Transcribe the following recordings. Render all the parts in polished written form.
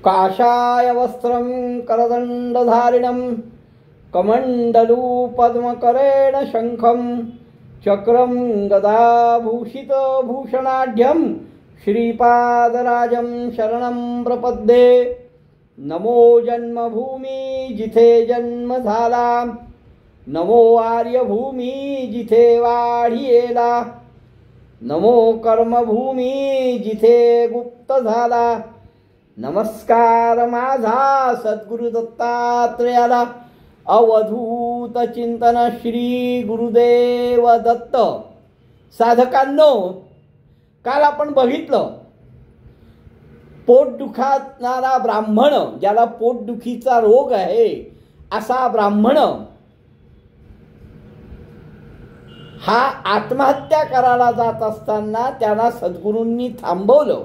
काषाय वस्त्रं करदण्डधारिणं कमण्डलू पद्मकरेण शङ्खं चक्रं गदाभूषितभूषणाढ्यं श्रीपादराजं शरणं प्रपद्ये। नमो जन्मभूमी जिथे जन्म झाला, नमो आर्यभूमी जिथे वाढियेला, नमो कर्मभूमी जिथे गुप्त झाला। नमस्कार माझा सद्गुरु दत्तात्रेयाला। अवधूत चिंतन श्री गुरुदेव दत्त। साधकांनो, काल आपण बघितलं पोट दुखणारा ब्राह्मण, ज्याला पोटदुखीचा रोग आहे असा ब्राह्मण हा आत्महत्या करायला जात असताना त्याला सद्गुरूंनी थांबवलं,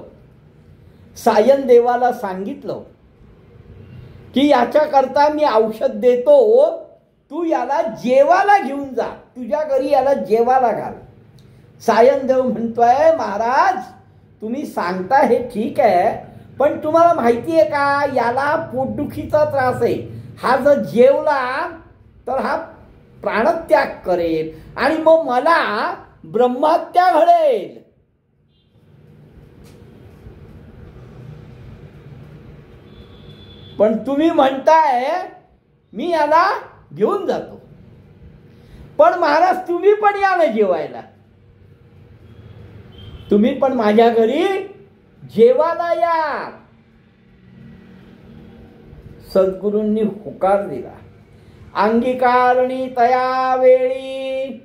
सायन देवाला सांगितलं की याच्याकरता मी औषध देतो, तू याला जेवायला घेऊन जा, तुझ्या घरी याला जेवायला घाल। सायन देव म्हणतोय, महाराज तुम्ही सांगता हे ठीक आहे, पण तुम्हाला माहिती आहे का याला पोटदुखीचा त्रास आहे, हा जर जेवला तर हा प्राणत्याग करेल आणि मग मला ब्रह्महत्या घडेल। पण तुम्ही म्हणताय मी याला घेऊन जातो, पण महाराज तुम्ही पण या ना जेवायला, तुम्ही पण माझ्या घरी जेवायला या। सद्गुरूंनी होकार दिला। अंगीकारणी तया वेळी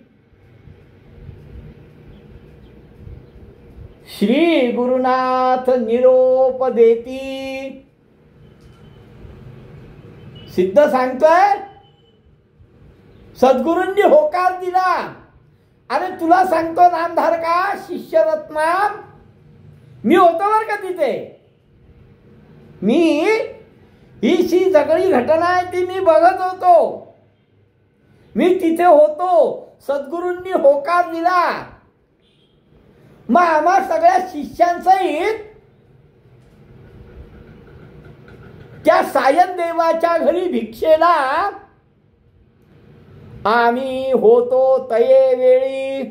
श्री गुरुनाथ निरोप देती। सिद्ध सांगतोय, सद्गुरूंनी होकार दिला। अरे तुला सांगतो नामधारका शिष्यरत्ना, मी होतो बर का तिथे, ही सगळी घटना आहे ती मी बघत होतो, मी तिथे होतो। सद्गुरूंनी होकार दिला, मग आम्हा सगळ्या शिष्यांसहित त्या सायन देवाच्या घरी भिक्षेला आम्ही होतो। तये वेळी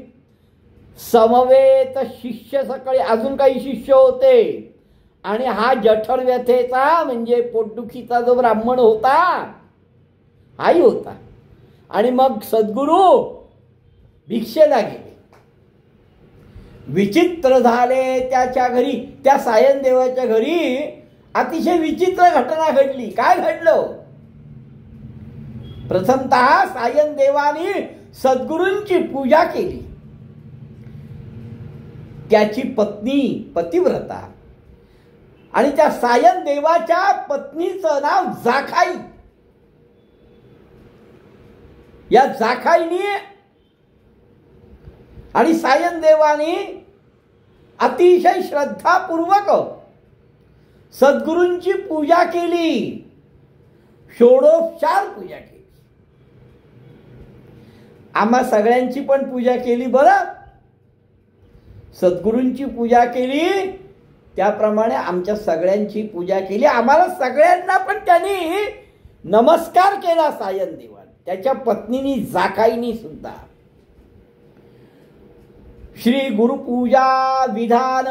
समवेत शिष्य, सकाळी अजून काही शिष्य होते आणि हा जठर व्यथेचा म्हणजे पोटदुखीचा जो ब्राह्मण होता हाही होता। आणि मग सद्गुरू भिक्षेला गेले। विचित्र झाले त्याच्या घरी, त्या सायन देवाच्या घरी अतिशय विचित्र घटना घडली। काय घडलं? प्रथमतः सायन देवाने सद्गुरूंची पूजा केली। त्याची पत्नी पतिव्रता आणि त्या सायन देवाच्या पत्नीचं नाव जाखाई। या जाखाईने आणि सायन देवाने अतिशय श्रद्धापूर्वक सद्गुरूंची पूजा केली, षोडोपचार पूजा केली। आम्हा सगळ्यांची पण पूजा केली बरं, सद्गुरूंची पूजा केली त्याप्रमाणे आमच्या सगळ्यांची पूजा केली। आम्हाला सगळ्यांना पण त्यांनी नमस्कार केला सायन देवाने, त्याच्या पत्नीनी जाखाईनी सुद्धा। श्री गुरुपूजा विधान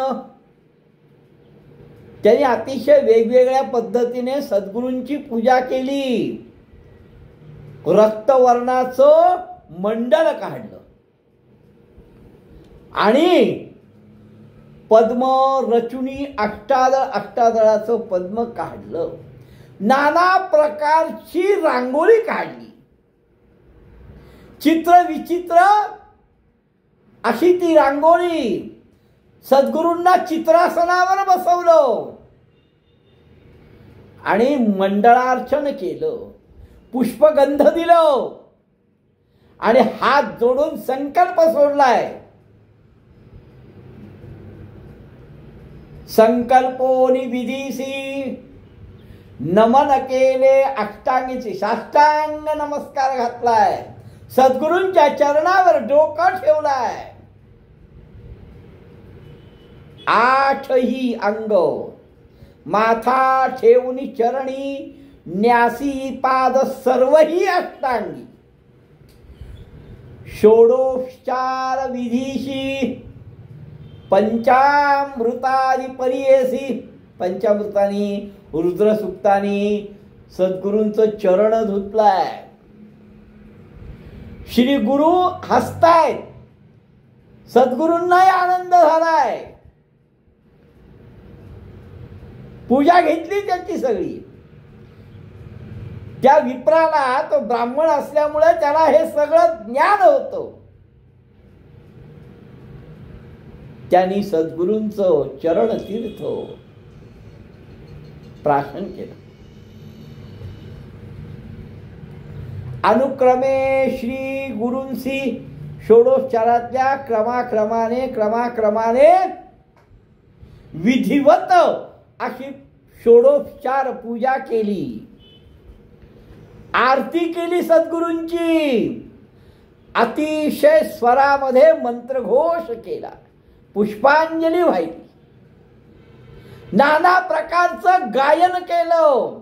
त्यांनी अतिशय वेगवेगळ्या पद्धतीने सद्गुरूंची पूजा केली। रक्तवर्णाचं मंडल काढलं आणि पद्म रचुनी अष्टादळाचं पद्म काढलं, नाना प्रकारची रांगोळी काढली, चित्र विचित्र अशी ती रांगोळी। सद्गुरूंना चित्रासनावर बसवलं आणि मंडळार्चन केलं, पुष्पगंध दिलं आणि हात जोडून संकल्प सोडलाय। संकल्पोनी विधीसी नमन केले, अष्टांगीची साष्टांग नमस्कार घातलाय, सद्गुरूंच्या चरणावर डोकं ठेवलाय। आठही अंग माथा ठेवून चरणी न्यासी पाद सर्वही अष्टांगी षोडोपचार विधीशी पंचामृतादी परियेसी पंचामृतानी रुद्रसुक्तानी सद्गुरूंचं चरण धुतलाय. श्री गुरु हसतायत, सद्गुरूंनाही आनंद झालाय. पूजा घेतली त्याची सगळी. त्या विप्राला तो ब्राह्मण असल्यामुळे त्याला हे सगळं ज्ञान होतं. त्यांनी सद्गुरूंचं चरण तीर्थ प्राशन केलं. अनुक्रमे श्री गुरूंसी षोडोपचारातल्या क्रमाक्रमाने विधिवत अशी षोडोपचार पूजा केली. आरती केली सद्गुरूंची. अतिशय स्वरामध्ये मंत्रघोष केला. पुष्पांजली वाहिली. नाना प्रकारचं गायन केलं.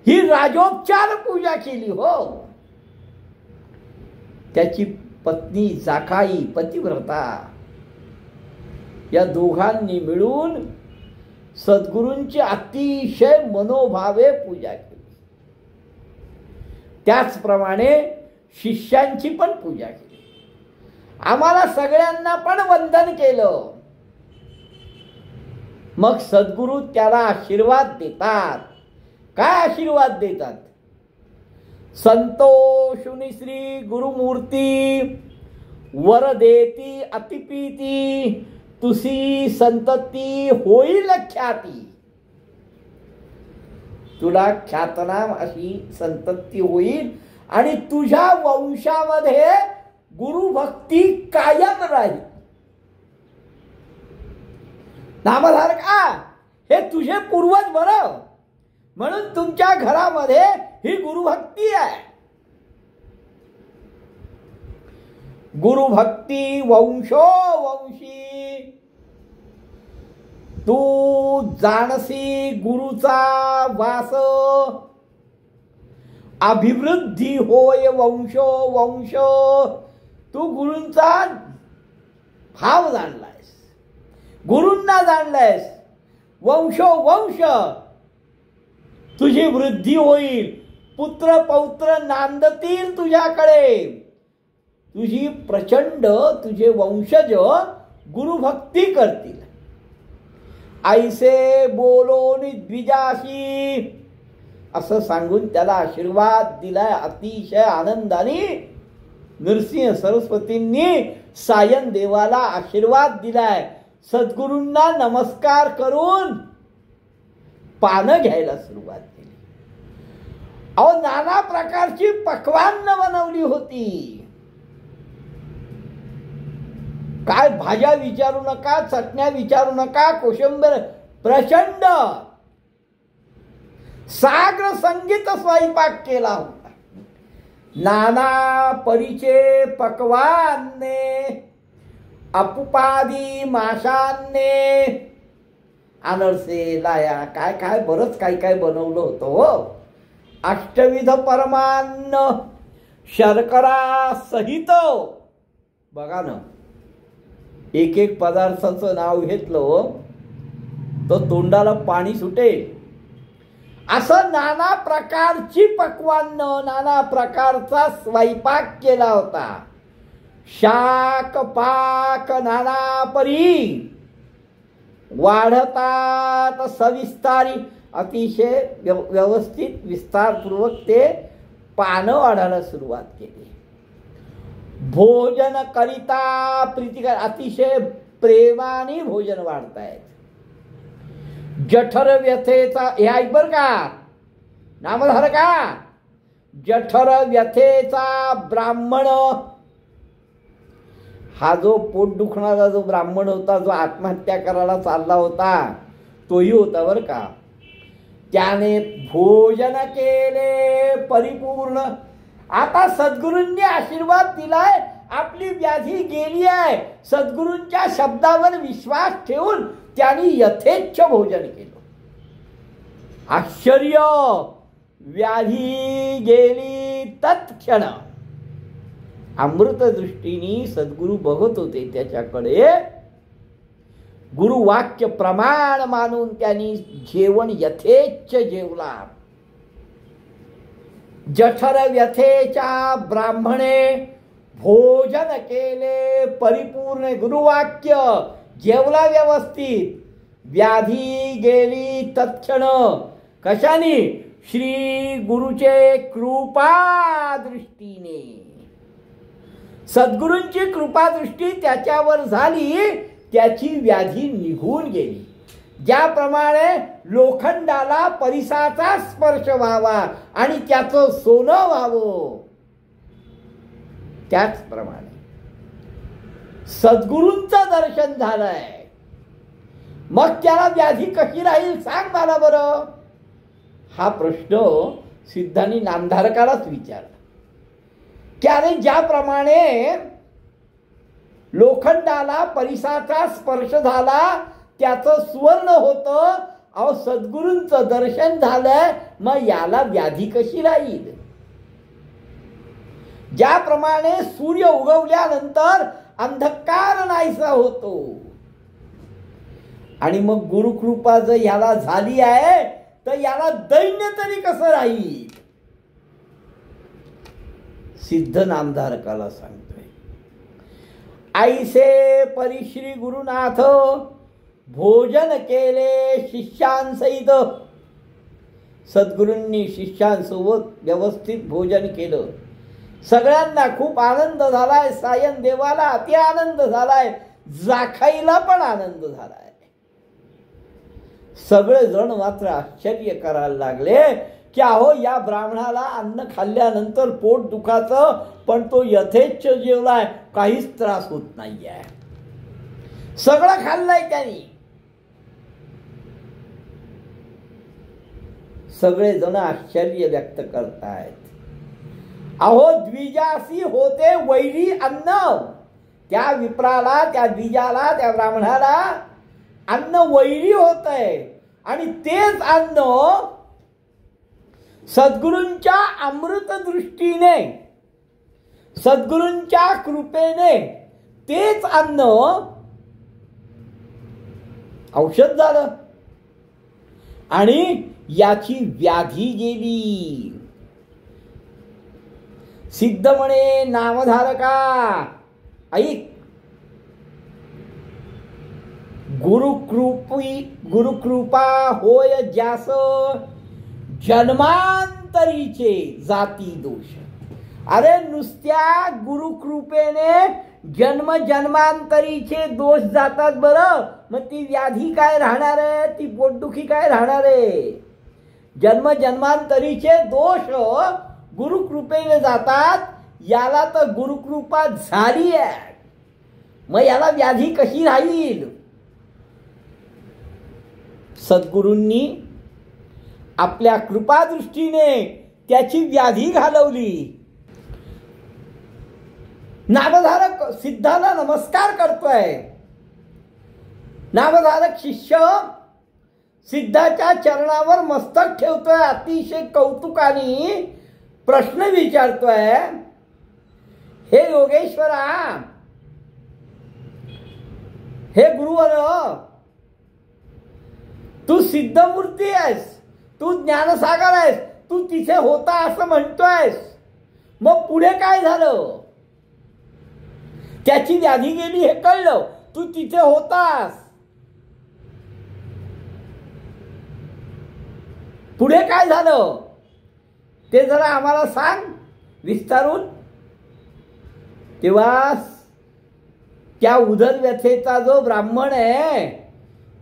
ही राजोपचार पूजा केली हो. त्याची पत्नी जाखाई पतिव्रता या दोघांनी मिळून सद्गुरूंची अतिशय मनोभावे पूजा केली. त्याचप्रमाणे शिष्यांची पण पूजा केली. आम्हाला सगळ्यांना पण वंदन केलं. मग सद्गुरू त्याला आशीर्वाद देतात. काय आशीर्वाद देतात? संतोषुनी श्री गुरुमूर्ती वर देती अतिपीती तुसी संतती होईल ख्याती. तुला ख्यातनाम अशी संतती होईल आणि तुझ्या वंशामध्ये गुरुभक्ती कायम राहील. नामधारका हे तुझे पूर्वज बरं, म्हणून तुमच्या घरामध्ये ही गुरुभक्ती आहे. गुरुभक्ती वंशोवंशी तू जाणसी गुरुचा वास अभिवृद्धी होय वंशोवंश. तू गुरूंचा भाव जाणलायस, गुरूंना जाणलायस, वंशोवंश तुझी वृद्धी होईल. पुत्र पौत्र नांदतील तुझ्याकडे. तुझी प्रचंड तुझे वंशज गुरुभक्ती करतील. ऐसे बोलोनी द्विजाशी असं सांगून त्याला आशीर्वाद दिलाय. अतिशय आनंदाने नरसिंह सरस्वतींनी सायन देवाला आशीर्वाद दिलाय. सद्गुरूंना नमस्कार करून पानं घ्यायला सुरुवात केली. अहो नाना प्रकारची पक्वान्न बनवली होती. काय भाज्या विचारू नका, चटण्या विचारू नका, कोशिंबीर प्रचंड साग्र संगीत स्वयंपाक केला होता. नाना परीचे पक्वान्ने अपुपादी माशांने अनरसे लाया काय काय बरंच काय काय बनवलं होतं हो. अष्टविध परमान्न शर्करा सहित. बघा ना, एक एक पदार्थाचं नाव घेतलं तर तोंडाला पाणी सुटेल. असं नाना प्रकारची पक्वान्न, नाना प्रकारचा स्वयंपाक केला होता. शाक पाक नाना परी वाढतात सविस्तारी. अतिशय व्यवस्थित विस्तारपूर्वक ते पानं वाढायला सुरुवात केली. भोजन करिता प्रीतिकर अतिशय प्रेमाने भोजन वाढतायत. जठर व्यथेचा हे ऐक बर का नामधारका. जठर व्यथेचा ब्राह्मण हा जो पोट दुखणारा जो ब्राह्मण होता, जो आत्महत्या करायला चालला होता, तोही होता बर का. त्याने भोजन केले परिपूर्ण. आता सद्गुरूंनी आशीर्वाद दिलाय. आपली व्याधी गेली आहे. सद्गुरूंच्या शब्दावर विश्वास ठेवून त्यांनी यथेच्छ भोजन केलं. आश्चर्य, व्याधी गेली तत्क्षण. अमृत दृष्टीने सद्गुरू बघत होते त्याच्याकडे. गुरुवाक्य प्रमाण मानून त्यांनी जेवण यथेच्छ जेवला. जठर व्यथेच्या ब्राह्मणे भोजन केले परिपूर्ण. गुरुवाक्य जेवला व्यवस्थित. व्याधी गेली तत्क्षण. कशाने? श्री गुरुचे कृपा दृष्टीने. सद्गुरूंची कृपा दृष्टी त्याच्यावर झाली, त्याची व्याधी निघून गेली. ज्याप्रमाणे लोखंडाला परिसाचा स्पर्श व्हावा आणि त्याचं सोनं व्हावं, त्याचप्रमाणे सद्गुरूंचं दर्शन झालंय. मग त्याला व्याधी कशी राहील सांग मला बरं. हा प्रश्न सिद्धांनी नामधारकालाच विचारला. की अरे ज्याप्रमाणे लोखंडाला परिसाचा स्पर्श झाला, त्याचं सुवर्ण होतं, अहो सद्गुरूंचं दर्शन झालंय, मग याला व्याधी कशी राहील. ज्याप्रमाणे सूर्य उगवल्यानंतर अंधकार नाहीसा होतो, आणि मग गुरुकृपा जर याला झाली आहे तर याला दैन्य तरी कसं राहील. सिद्ध नामधारकाला सांगतोय. ऐसे परिश्री गुरुनाथ भोजन केले शिष्यांसहित. सद्गुरूंनी शिष्यांसोबत व्यवस्थित भोजन केलं. सगळ्यांना खूप आनंद झालाय. सायन देवाला अति आनंद झालाय. जाखाईला पण आनंद झालाय. सगळे जण मात्र आश्चर्य करायला लागले की अहो या ब्राह्मणाला अन्न खाल्ल्यानंतर पोट दुखाचं, पण तो यथेच्छ जेवलाय, काहीच त्रास होत नाहीये. सगळं खाल्लंय त्यांनी. सगळे जण आश्चर्य व्यक्त करतायत. अहो द्विजासी होते वैरी अन्न. त्या विप्राला, त्या द्विजाला, त्या ब्राह्मणाला अन्न वैरी होतंय, आणि तेच अन्न सद्गुरूंच्या अमृत दृष्टीने, सद्गुरूंच्या कृपेने तेच अन्न औषध झालं आणि याची व्याधी गेली. सिद्ध म्हणे नामधारका ऐक. गुरुकृपा होय ज्यास जन्मांतरीचे जाती दोष. अरे नुसत्या गुरुकृपेने जन्मांतरीचे दोष जातात बरं. मग ती व्याधी काय राहणार आहे, ती पोटदुखी काय राहणार आहे. जन्मांतरीचे दोष गुरुकृपेने जातात. याला तर गुरुकृपा झाली आहे, मग याला व्याधी कशी राहील. सद्गुरूंनी आपल्या कृपादृष्टीने त्याची व्याधी घालवली. नामधारक सिद्धाला नमस्कार करतोय. नामधारक शिष्य सिद्धाच्या चरणावर मस्तक ठेवतोय. अतिशय कौतुकाने प्रश्न विचारतोय. हे योगेश्वरा, हे गुरुवर, तू सिद्धमूर्ती आहेस, तू ज्ञानसागर आहेस, तू तिथे होता असं म्हणतोयस, मग पुढे काय झालं. त्याची व्याधी गेली हे कळलं, तू तिथे होतास, पुढे काय झालं ते जरा आम्हाला सांग विस्तारून. तेव्हा त्या उदरव्यथेचा जो ब्राह्मण आहे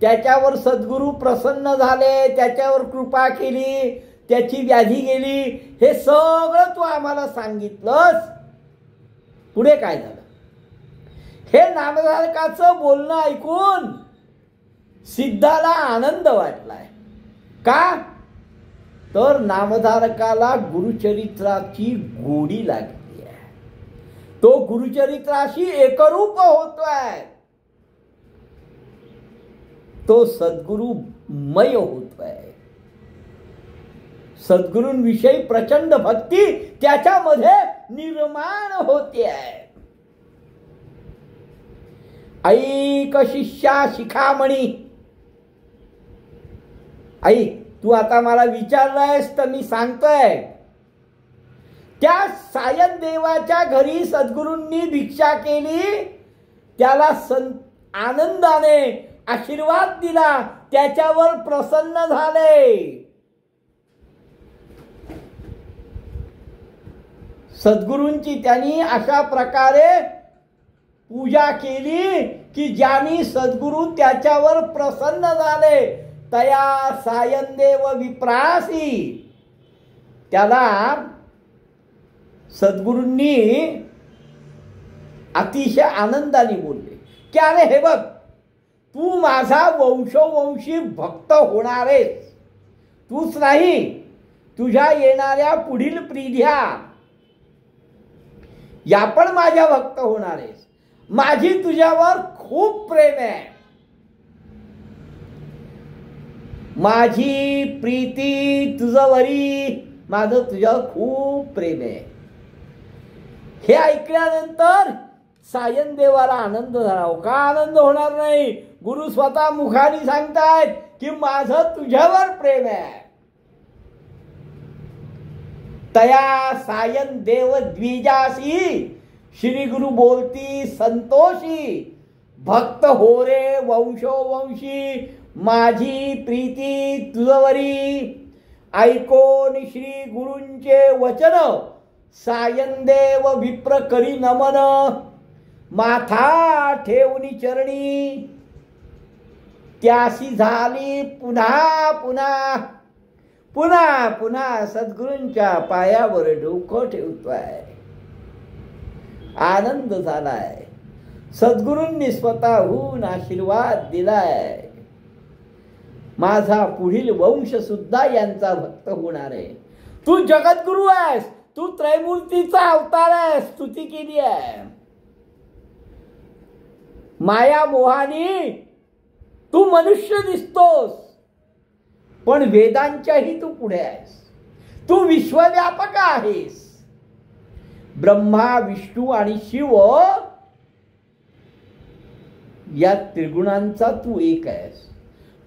त्याच्यावर सद्गुरू प्रसन्न झाले, त्याच्यावर कृपा केली, त्याची व्याधी गेली. हे सगळं तू आम्हाला सांगितलंस, पुढे काय झालं. हे नामधारकाचं बोलणं ऐकून सिद्धाला आनंद वाटलाय. का तर नामधारकाला गुरुचरित्राची गोडी लागली आहे. तो गुरुचरित्राशी एकरूप होतोय. तो सद्गुरुमय होतोय. सद्गुरूंविषयी प्रचंड भक्ती त्याच्यामध्ये निर्माण होते आहे. ऐक शिष्या शिखामणी. ऐक, तू आता मला विचारलंयस तर मी सांगतोय. त्या सायन देवाच्या घरी सद्गुरूंनी भिक्षा केली, त्याला आनंदाने आशीर्वाद दिला, त्याच्यावर प्रसन्न झाले. सद्गुरूंची त्यांनी अशा प्रकारे पूजा केली की ज्यांनी सद्गुरू त्याच्यावर प्रसन्न झाले. तया सायनदेव विप्रासी. त्याला सद्गुरूंनी अतिशय आनंदाने बोलले की अरे हे बघ, तू माझा वंशोवंशी भक्त होणार आहेस. तूच नाही, तुझ्या येणाऱ्या पुढील पिढ्या या पण माझ्या भक्त होणार आहेस. माझी तुझ्यावर खूप प्रेम आहे. माझी प्रीती तुझ्यावरी, माझं तुझ्यावर खूप प्रेम आहे. हे ऐकल्यानंतर सायन देवाला आनंद झाला. का आनंद होणार नाही? गुरु स्वतः मुखाने सांगतायत की माझं तुझ्यावर प्रेम आहे. तया सायन देव द्विजासी. श्री गुरु बोलती संतोषी. भक्त हो रे वंशोवंशी, माझी प्रीती तुझवरी. ऐकोन श्री गुरूंचे वचन, सायनदेव विप्र करी नमन. माथा ठेवणी चरणी, त्यासी झाली पुन्हा पुन्हा. पुन्हा पुन्हा सद्गुरूंच्या पायावर डोकं ठेवतोय. आनंद झालाय. सद्गुरूंनी स्वतःहून आशीर्वाद दिलाय. माझा पुढील वंश सुद्धा यांचा भक्त होणार आहे. तू जगद्गुरु आहेस, तू त्रैमूर्तीचा अवतार आहेस, स्तुती केली आहे. माया मोहानी तू मनुष्य दिसतोस, पण वेदांच्याही तू पुढे आहेस. तू विश्वव्यापक आहेस. ब्रह्मा, विष्णू आणि शिव या त्रिगुणांचा तू एक आहेस.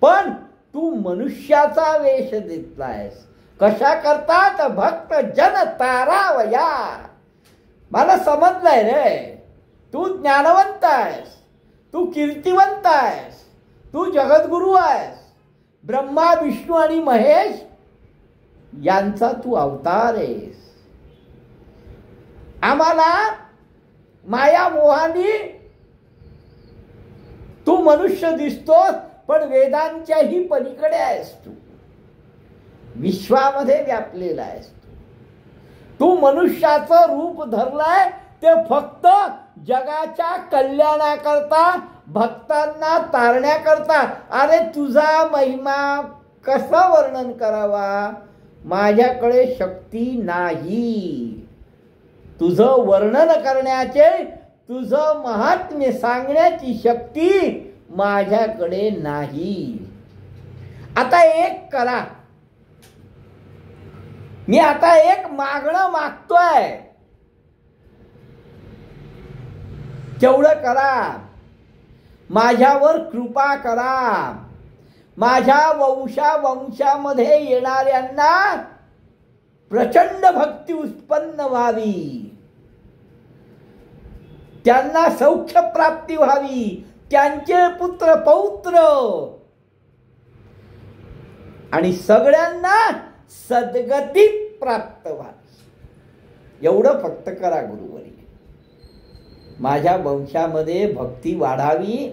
पण तू मनुष्याचा वेश घेतला आहेस. कशा करतात? भक्त जन तारावया. मला समजलंय रे, तू ज्ञानवंत आहेस, तू कीर्तिवंत आहेस, तू जगद्गुरु आहेस. ब्रह्मा, विष्णू आणि महेश यांचा तू अवतार आहेस. आम्हाला माया मोहानी तू मनुष्य दिसतोस, पण वेदांच्याही पलीकडे आहेस. तू विश्वामध्ये व्यापलेला आहेस. तू मनुष्याचं रूप धरलाय ते फक्त जगाच्या कल्याणाकरता, भक्तांना तारण्याकरता. अरे तुझा महिमा कसं वर्णन करावा? माझ्याकडे शक्ती नाही. तुझं वर्णन करण्याचे, तुझं महात्म्य सांगण्याची शक्ती माझ्याकडे नाही. आता एक करा, मी आता एक मागणं मागतोय, तेवढं करा. माझ्यावर कृपा करा. माझ्या वंशामध्ये येणाऱ्यांना प्रचंड भक्ती उत्पन्न व्हावी, त्यांना सौख्य प्राप्ती व्हावी, त्यांचे पुत्र पौत्र आणि सगळ्यांना सद्गती प्राप्त व्हावी. एवढं फक्त करा गुरुवरी. माझ्या वंशामध्ये भक्ती वाढावी,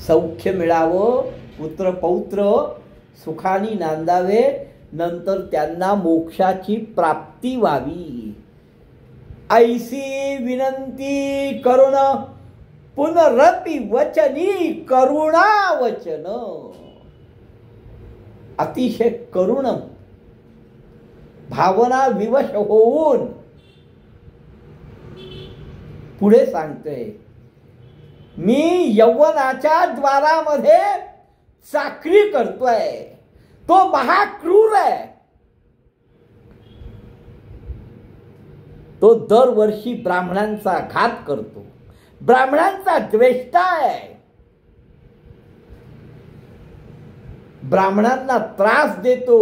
सौख्य मिळावं, पुत्र पौत्र सुखानी नांदावे, नंतर त्यांना मोक्षाची प्राप्ती व्हावी. ऐसी विनंती करुण पुनरपि वचनी करुणा वचन. अतिशय करुण भावना विवश होऊन पुढे सांगतोय, मी यौवनाच्या द्वारामध्ये चाकरी करतोय, तो महाक्रूर आहे. तो दरवर्षी ब्राह्मणांचा घात करतो, ब्राह्मणांचा द्वेष्टा आहे, ब्राह्मणांना त्रास देतो.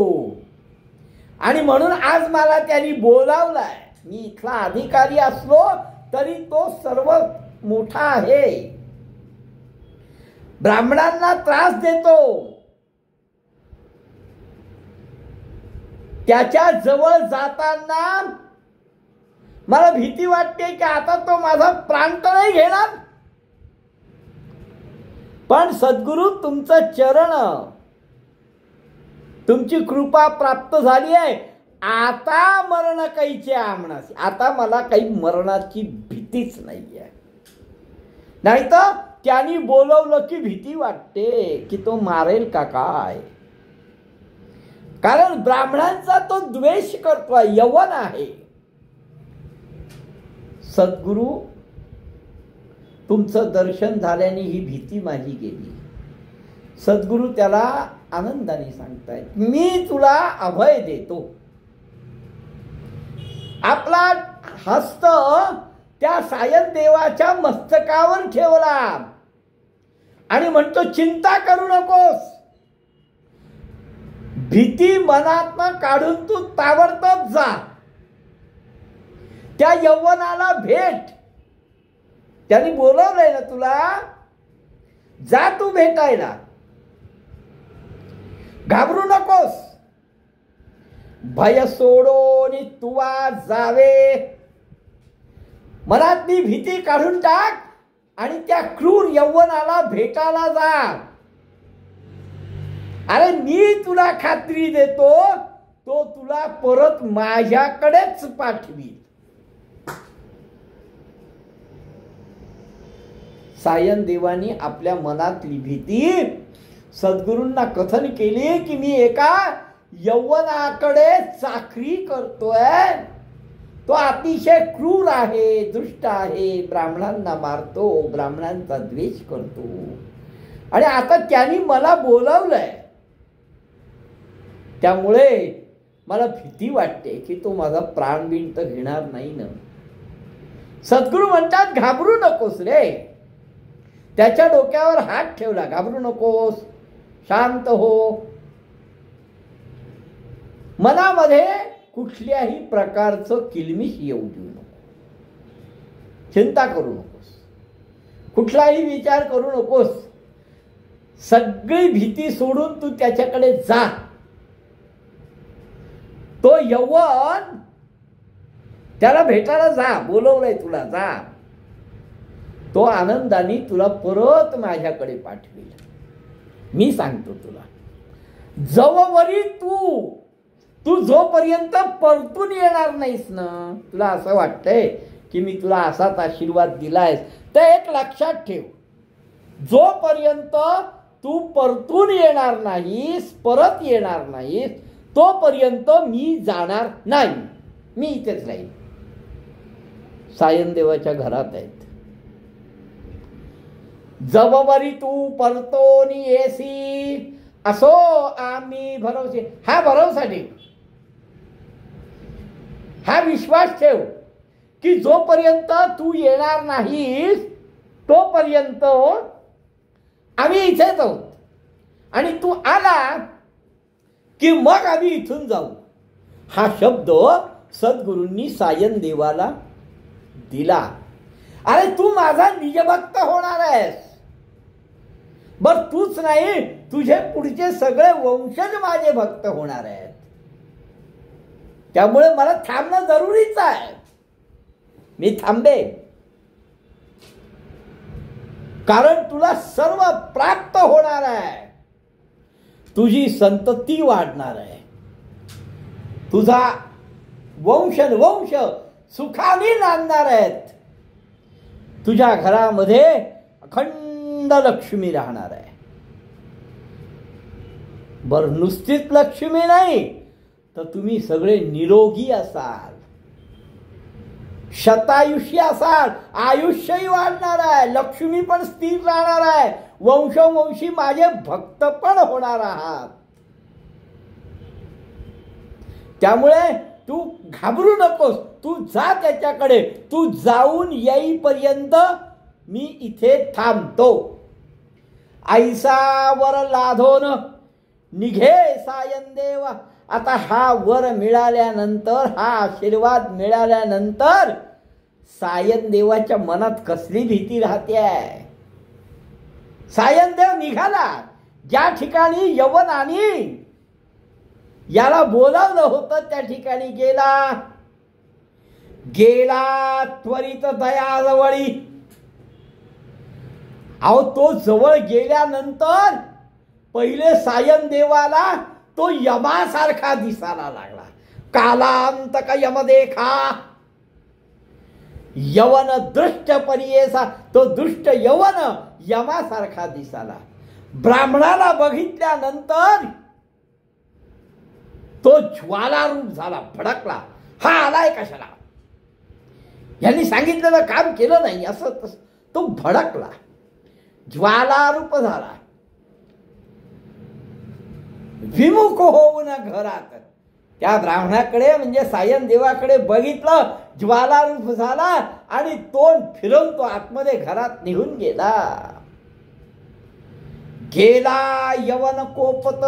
आणि म्हणून आज मला त्यांनी बोलावलाय. मी इथला अधिकारी असलो तरी तो सर्व मोठा आहे, ब्राह्मणांना त्रास देतो. त्याच्या जवळ जाताना मला भीती वाटते की आता तो माझा प्राण तर नाही घेणार. पण सद्गुरु, तुमचं चरण, तुमची कृपा प्राप्त झाली आहे. आता मरण काहीचे आमणास, आता मला काही मरणाची भीतीच नाही आहे. नाही तर त्यांनी बोलवलं की भीती वाटते की तो मारेल का काय. कारण ब्राह्मणांचा तो द्वेष करतोय, यवन आहे. सद्गुरु, तुमचं दर्शन झाल्याने ही भीती माझी गेली. सद्गुरु त्याला आनंदाने सांगतायत, मी तुला अभय देतो. आपला हस्त त्या सायन देवाच्या मस्तकावर ठेवला आणि म्हणतो, चिंता करू नकोस. भीती मनातनं काढून तू ताबडतोब जा, त्या यौवनाला भेट. त्यांनी बोलवलंय ना तुला, जा तू भेटायला. घाबरू नकोस, भय सोडून तुवा जावे. मनातली भीती काढून टाक आणि त्या क्रूर यौवनाला भेटायला जा. अरे मी तुला खात्री देतो, तो तुला परत माझ्याकडेच पाठवी. सायन देवानी आपल्या मनातली भीती सद्गुरूंना कथन केली की मी एका यौवनाकडे चाकरी करतोय, तो अतिशय क्रूर आहे, दुष्ट आहे, ब्राह्मणांना मारतो, ब्राह्मणांचा द्वेष करतो. आणि आता त्यांनी मला बोलावलंय, त्यामुळे मला भीती वाटते की तो माझा प्राणबिन तर घेणार नाही ना. सद्गुरू म्हणतात, घाबरू नकोस रे. त्याच्या डोक्यावर हात ठेवला, घाबरू नकोस, शांत हो. मनामध्ये कुठल्याही प्रकारचं किलमिश येऊ देऊ नको, चिंता करू नकोस, कुठलाही विचार करू नकोस. सगळी भीती सोडून तू त्याच्याकडे जा. तो यौवन, त्याला भेटायला जा, बोलवलंय तुला, जा. तो आनंदाने तुला परत माझ्याकडे पाठवेल. मी सांगतो तुला, जवळवरी तू जोपर्यंत परतून येणार नाहीस ना, तुला असं वाटतंय की मी तुला असाच आशीर्वाद दिलायस, तर एक लक्षात ठेव, जोपर्यंत तू परतून येणार नाहीस, परत येणार नाहीस, तोपर्यंत मी जाणार नाही. मी इथेच राहील. सायन देवाच्या घरात आहेत. जवबरी तू परतोन येसी, असो आम्ही भरोसे. हा भरोसा ठेव, हा विश्वास ठेव की जोपर्यंत तू येणार नाहीस तोपर्यंत आम्ही इथेच आहोत. आणि तू आला की मग आम्ही इथून जाऊ. हा शब्द सद्गुरूंनी सायन देवाला दिला. अरे तू माझा निजभक्त होणार आहेस. बर तूच नाही, तुझे पुढचे सगळे वंशज माझे भक्त होणार आहेत. त्यामुळे मला थांबणं जरुरीच आहे. मी थांबे, कारण तुला सर्व प्राप्त होणार आहे. तुझी संतती वाढणार आहे. तुझा वंश सुखाने नांदणार आहेत. तुझ्या घरामध्ये अखंड लक्ष्मी राहणार आहे. बर नुसतीच लक्ष्मी नाही, तर तुम्ही सगळे निरोगी असाल, शतायुष्य असाल, आयुष्यही वाढणार आहे, लक्ष्मी पण स्थिर राहणार आहे, वंशोवंशी माझे भक्त पण होणार आहात. त्यामुळे तू घाबरू नकोस, तू जा त्याच्याकडे, तू जाऊन येईपर्यंत मी इथे थांबतो. ऐसा वर लाधोन निघे सायन देवा. आता हा वर मिळाल्यानंतर, हा आशीर्वाद मिळाल्यानंतर सायन देवाच्या मनात कसली भीती राहते. सायन देव निघाला, ज्या ठिकाणी यवन आणि याला बोलावलं होतं त्या ठिकाणी गेला. गेला त्वरित दयाजवळी. अहो, तो जवळ गेल्यानंतर पहिले सायन देवाला तो यमासारखा दिसायला लागला. कालांतक यम देखा. यवन दृष्ट परियेसा, तो दुष्ट यवन यमासारखा दिसाला. ब्राह्मणाला बघितल्यानंतर तो ज्वालारूप झाला, भडकला. हा आलाय कशाला, यांनी सांगितलेलं काम केलं नाही असं तसं तो भडकला, ज्वालारूप झाला. विमुख होऊन घरात त्या ब्राह्मणाकडे म्हणजे सायन देवाकडे बघितलं, ज्वालारूप झाला आणि तोंड फिरवून तो आतमध्ये घरात निघून गेला. गेला यवन कोपत.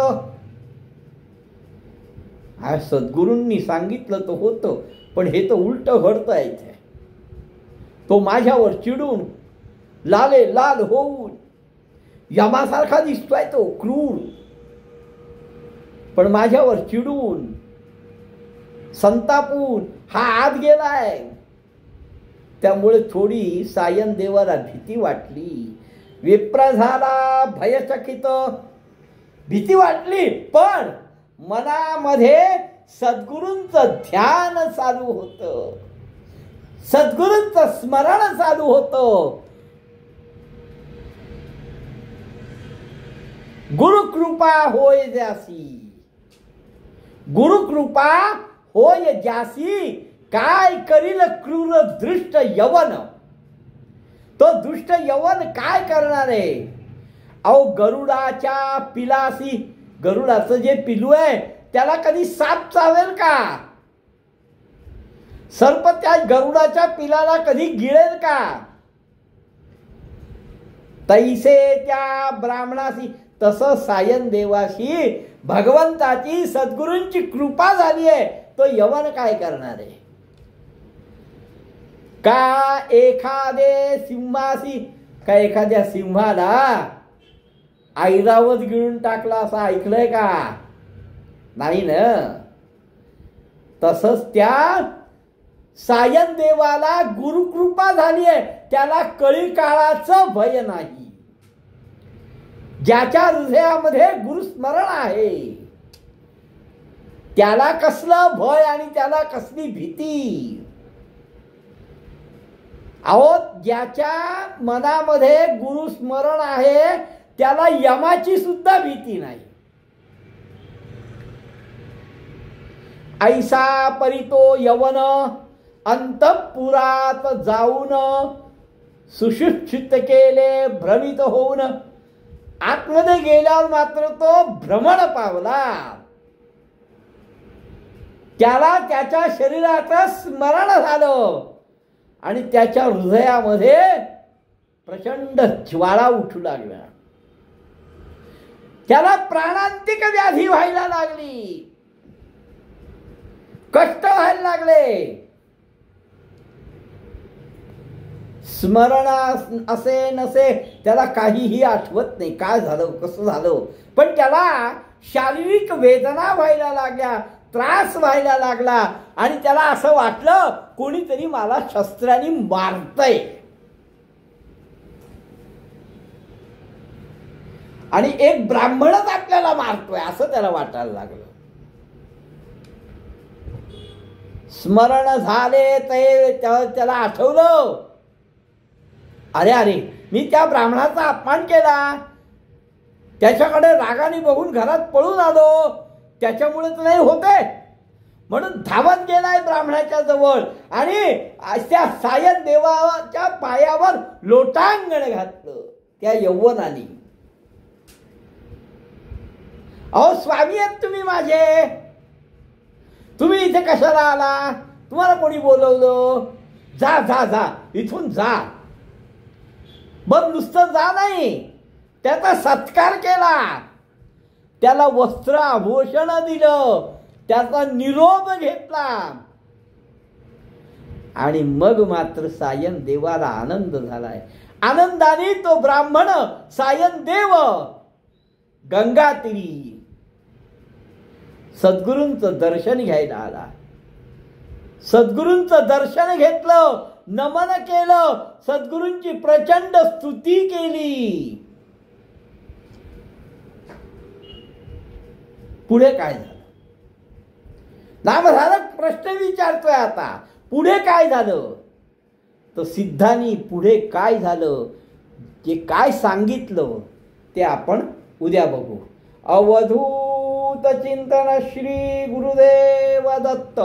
हा सद्गुरूंनी सांगितलं तर होतं, पण हे तर उलट घडतं इथे. तो माझ्यावर चिडून लाले लाल होऊन यमासारखा दिसतोय, तो क्रूर, पण माझ्यावर चिडून संतापून हा आत गेलाय. त्यामुळे थोडी सायन देवाला भीती वाटली. विप्र झाला भयचकित. भीती वाटली, पण मनामध्ये सद्गुरूंचं ध्यान चालू होतं, सद्गुरूंचं स्मरण चालू होतं. गुरुकृपा होय जासी, गुरुकृपा होय जासी. काय करील क्रूर दृष्ट यवन. तो दुष्ट यवन काय करणार आहे. अहो, गरुडाच्या पिलासी, गरुडाचं जे पिलू आहे त्याला कधी साप चावेल का. सर्प त्या गरुडाच्या पिलाला कधी गिळेल का. तैसे त्या ब्राह्मणाशी, तसं सायन देवाशी भगवंताची सद्गुरूंची कृपा झाली आहे, तो यवन काय करणार आहे. का एखादे सिंहासी, का एखाद्या सिंहाला ऐरावत गिळून टाकला असं ऐकलंय का. नाही ना. तसंच त्या सायन देवाला गुरुकृपा झाली आहे, त्याला कळी काळाचं भय नाही. ज्याच्या हृदयामध्ये गुरुस्मरण आहे त्याला कसलं भय आणि त्याला कसली भीती. अहो, ज्याच्या मनामध्ये गुरुस्मरण आहे त्याला यमाची सुद्धा भीती नाही. ऐसा परितो यवन अंतःपुरात जाऊन सुशिक्षित केले भ्रमित होऊन. आतमध्ये गेल्यावर मात्र तो भ्रमण पावला. त्याला त्याच्या शरीराचं स्मरण झालं आणि त्याच्या हृदयामध्ये प्रचंड ज्वाळा उठू लागल्या. त्याला प्राणांतिक व्याधी व्हायला लागली, कष्ट व्हायला लागले. स्मरण असे नसे, त्याला काहीही आठवत नाही काय झालं कसं झालं, पण त्याला शारीरिक वेदना व्हायला लागल्या, त्रास व्हायला लागला आणि त्याला असं वाटलं कोणीतरी मला शस्त्राने मारतय. आणि एक ब्राह्मणच आपल्याला मारतोय असं त्याला वाटायला लागलं. स्मरण झाले ते त्याला आठवलं, अरे अरे मी त्या ब्राह्मणाचा अपमान केला, त्याच्याकडे रागाने बघून घरात पळून आलो, त्याच्यामुळे तर नाही होते. म्हणून धावत गेलाय ब्राह्मणाच्या जवळ आणि त्या सायन देवाच्या पायावर लोटांगण घातलं त्या यौवनाने. अहो स्वामी आहेत तुम्ही माझे, तुम्ही इथे कशाला आला, तुम्हाला कोणी बोलवलं, जा जा जा इथून जा. बरं नुसतं जा नाही, त्याचा सत्कार केला, त्याला वस्त्र आभूषण दिलं, त्याचा निरोप घेतला आणि मग मात्र सायन देवाला आनंद झालाय. आनंदाने तो ब्राह्मण सायन देव गंगातीरी सद्गुरूंचं दर्शन घ्यायला आला. सद्गुरूंचं दर्शन घेतलं, नमन केलं, सद्गुरूंची प्रचंड स्तुती केली. पुढे काय झालं? नामधारक प्रश्न विचारतोय आता, पुढे काय झालं? तर सिद्धांनी पुढे काय झालं, जे काय सांगितलं ते आपण उद्या बघू. अवधूत चिंतन श्री गुरुदेव दत्त.